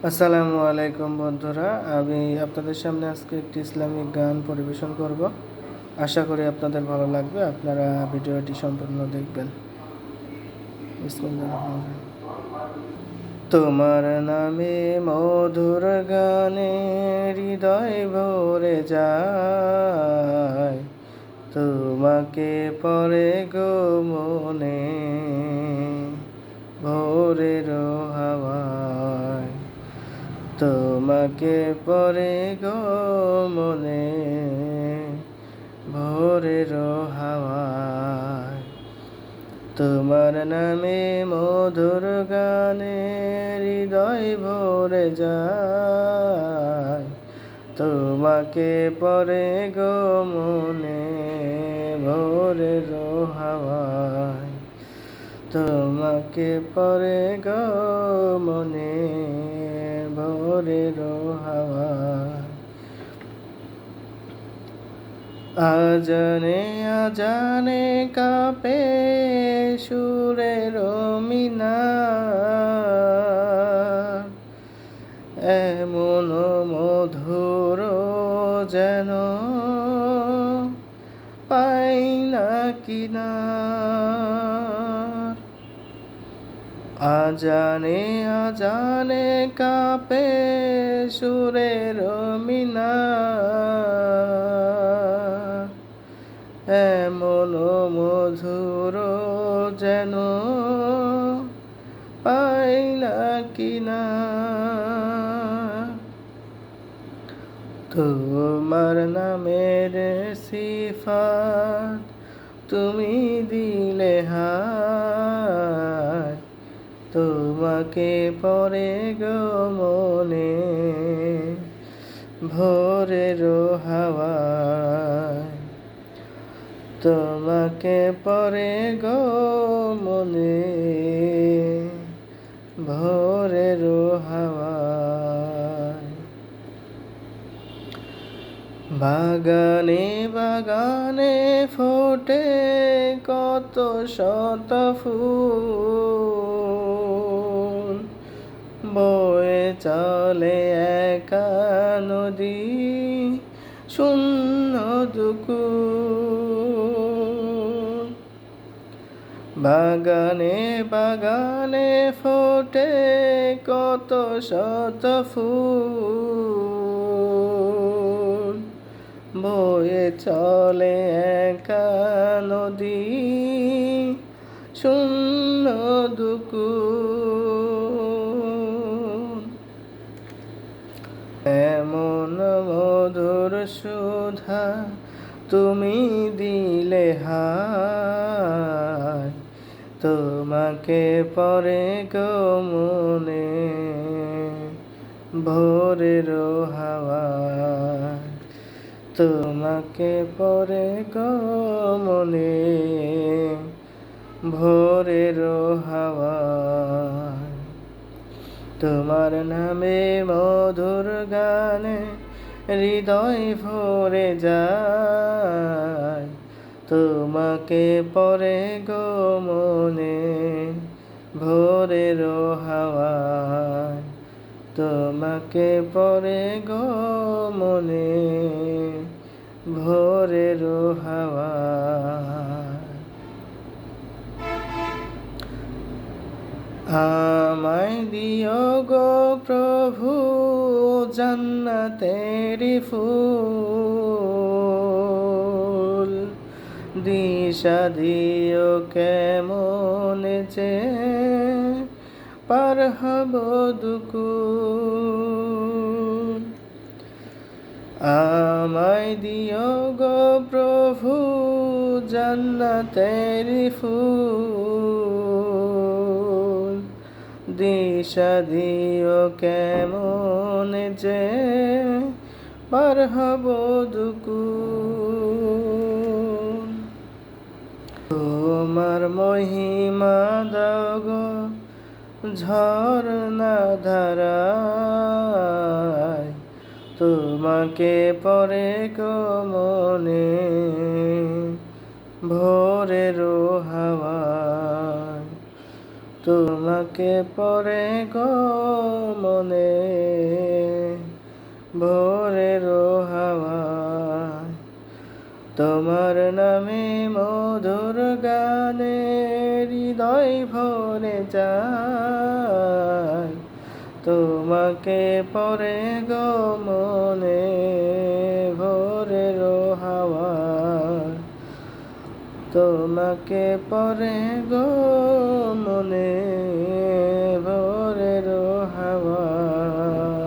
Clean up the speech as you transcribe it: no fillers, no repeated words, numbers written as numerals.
আসসালামু আলাইকুম বন্ধুরা, আমি আপনাদের সামনে আজকে একটি ইসলামিক গান পরিবেশন করব। আশা করি আপনাদের ভালো লাগবে। আপনারা ভিডিওটি সম্পূর্ণ দেখবেন। বিসমিল্লাহির রহমানির রহিম। তোমার নামে মধুর গানে হৃদয় ভরে যায়, তোমাকে পরে গো মনে ভোরের হাওয়ায়, তোমাকে পরে গো মনে ভোরের হাওয়ায়, তোমার নামে মধুর গানে হৃদয় ভরে যায়, তোমাকে পরে গো মনে ভোরের হাওয়ায়, তোমাকে পরে গো মনে ভোরের হাওয়ায়। আজানে আজানে কাঁপে সুরের মিনার, এমন মধুর যেন পাই না কিনার। আজানে আজানে কাঁপে সুরের মিনার, এমন মধুর যেন পাই না কিনার। তোমার নামের সিফাত তুমি দিলে হায়, তোমাকে পরে গো মনে ভোরের হাওয়ায়, তোমাকে পরে গো মনে ভোরের হাওয়ায়। বাগানে বাগানে ফোটে কত শত ফুল, বয়ে চলে একা নদী শূন্য দুকুল। বাগানে বাগানে ফোটে কত শত ফুল, বয়ে চলে একা নদী শূন্য দুকুল। এমন মধুর সুধা তুমি দিলে হায়, তোমাকে পরে গো মনে ভোরের হাওয়ায়, তোমাকে পরে গো মনে ভোরের হাওয়ায়। তোমার নামে মধুর গানে হৃদয় ভরে যায়, তোমাকে পরে গো মনে ভোরের হাওয়ায়, তোমাকে পরে গো মনে ভোরের হাওয়ায়। আমায় দিও গো প্রভু জান্নাতের ফুল, দিশা দিও কেমন যে পার হব দুকুল। আমায় দিও গো প্রভু জান্নাতের ফুল, দিশা দিও কেমন যে পার হব দুকুল। তোমার মহিমা দাও গো ঝরনা ধারায়, তোমাকে পরে গো মনে ভোরের হাওয়ায়, তোমাকে পরে গো মনে ভোরের হাওয়ায় তোমার নামে মধুর গানে হৃদয় ভরে যায়, তোমাকে পরে গো মনে ভোরের হাওয়ায়, তোমাকে পরে গো মনে ভোরের হাওয়ায়।